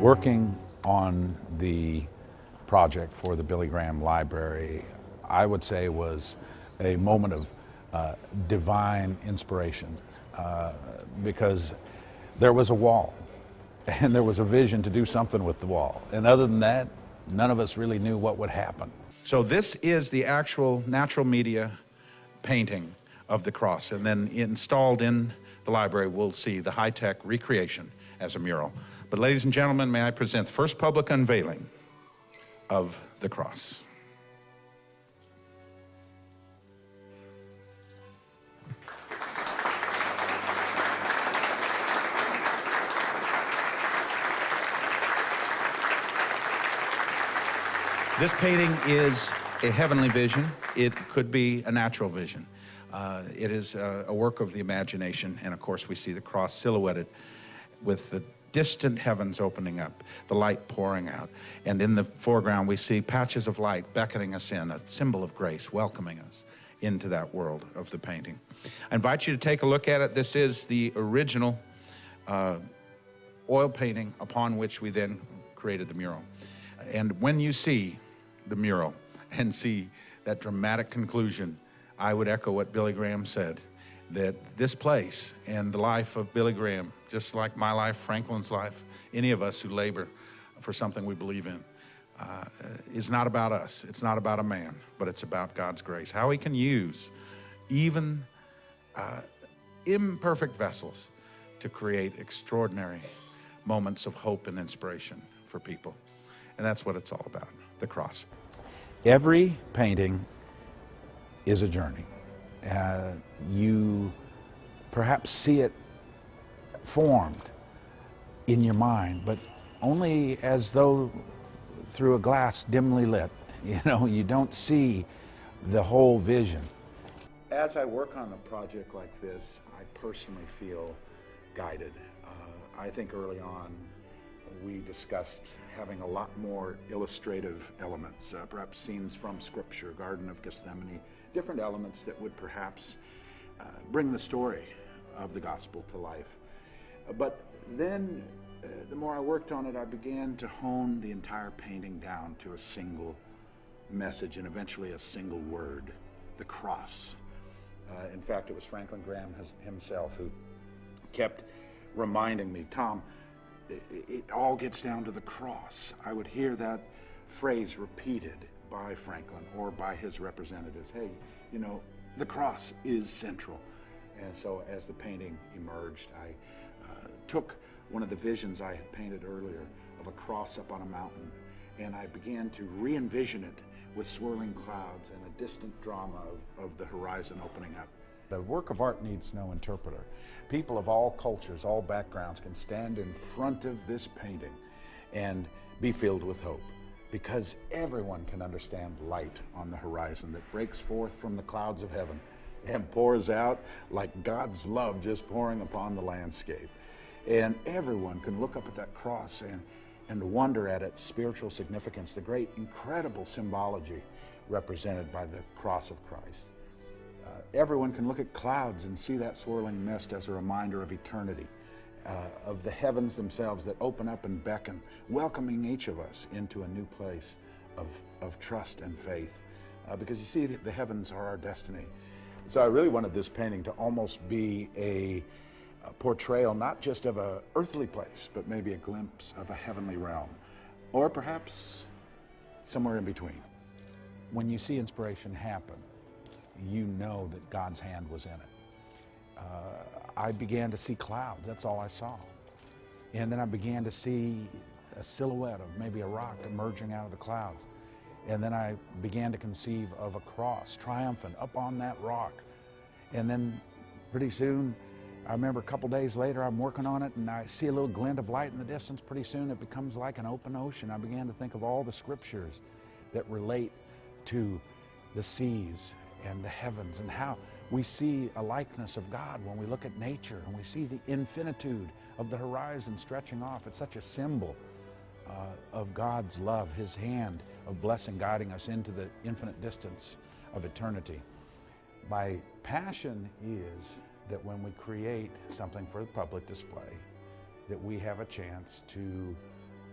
Working on the project for the Billy Graham Library, I would say was a moment of divine inspiration because there was a wall and there was a vision to do something with the wall. And other than that, none of us really knew what would happen. So this is the actual natural media painting of the cross, and then installed in the library we'll see the high-tech recreation as a mural. But ladies and gentlemen, may I present the first public unveiling of the cross. This painting is a heavenly vision. It could be a natural vision. It is a work of the imagination, and of course we see the cross silhouetted with the distant heavens opening up, the light pouring out, and in the foreground we see patches of light beckoning us in, a symbol of grace, welcoming us into that world of the painting. I invite you to take a look at it. This is the original oil painting upon which we then created the mural. And when you see the mural and see that dramatic conclusion, I would echo what Billy Graham said, that this place and the life of Billy Graham, just like my life, Franklin's life, any of us who labor for something we believe in, is not about us. It's not about a man, but it's about God's grace. How he can use even imperfect vessels to create extraordinary moments of hope and inspiration for people. And that's what it's all about, the cross. Every painting is a journey. You perhaps see it formed in your mind, but only as though through a glass dimly lit. You know, you don't see the whole vision. As I work on a project like this, I personally feel guided. I think early on we discussed having a lot more illustrative elements, perhaps scenes from Scripture, Garden of Gethsemane, different elements that would perhaps bring the story of the gospel to life. But then, the more I worked on it, I began to hone the entire painting down to a single message and eventually a single word, the cross. In fact, it was Franklin Graham himself who kept reminding me, Tom, it all gets down to the cross. I would hear that phrase repeated by Franklin or by his representatives. Hey, you know, the cross is central. And so as the painting emerged, I took one of the visions I had painted earlier of a cross up on a mountain, and I began to re-envision it with swirling clouds and a distant drama of the horizon opening up. The work of art needs no interpreter. People of all cultures, all backgrounds can stand in front of this painting and be filled with hope, because everyone can understand light on the horizon that breaks forth from the clouds of heaven and pours out like God's love just pouring upon the landscape. And everyone can look up at that cross and wonder at its spiritual significance, the great, incredible symbology represented by the cross of Christ. Everyone can look at clouds and see that swirling mist as a reminder of eternity, of the heavens themselves that open up and beckon, welcoming each of us into a new place of trust and faith. Because you see, the heavens are our destiny. So I really wanted this painting to almost be a portrayal not just of an earthly place, but maybe a glimpse of a heavenly realm, or perhaps somewhere in between. When you see inspiration happen, you know that God's hand was in it. I began to see clouds, that's all I saw. And then I began to see a silhouette of maybe a rock emerging out of the clouds. And then I began to conceive of a cross, triumphant, up on that rock. And then pretty soon, I remember a couple days later, I'm working on it and I see a little glint of light in the distance. Pretty soon it becomes like an open ocean. I began to think of all the scriptures that relate to the seas and the heavens, and how we see a likeness of God when we look at nature and we see the infinitude of the horizon stretching off. It's such a symbol of God's love, his hand of blessing guiding us into the infinite distance of eternity. My passion is that when we create something for the public display, that we have a chance to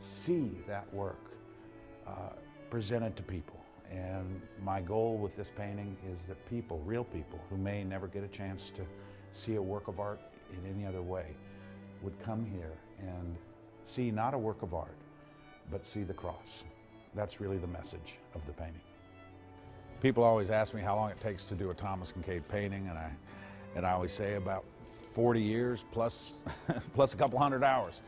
see that work presented to people. And my goal with this painting is that people, real people, who may never get a chance to see a work of art in any other way, would come here and see not a work of art, but see the cross. That's really the message of the painting. People always ask me how long it takes to do a Thomas Kinkade painting, and I always say about 40 years plus, plus a couple hundred hours.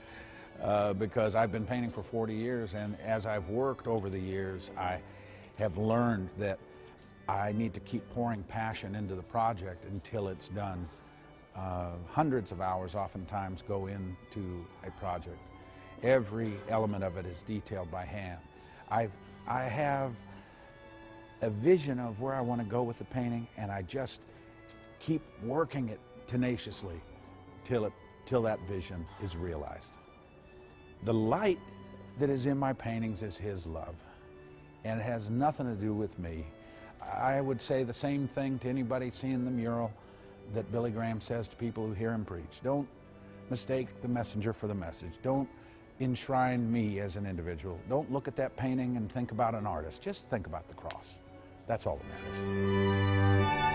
Because I've been painting for 40 years, and as I've worked over the years, I have learned that I need to keep pouring passion into the project until it's done. Hundreds of hours oftentimes go into a project. Every element of it is detailed by hand. I have a vision of where I want to go with the painting, and I just keep working it tenaciously till that vision is realized. The light that is in my paintings is his love, and it has nothing to do with me. I would say the same thing to anybody seeing the mural that Billy Graham says to people who hear him preach. Don't mistake the messenger for the message. Don't enshrine me as an individual. Don't look at that painting and think about an artist. Just think about the cross. That's all that matters.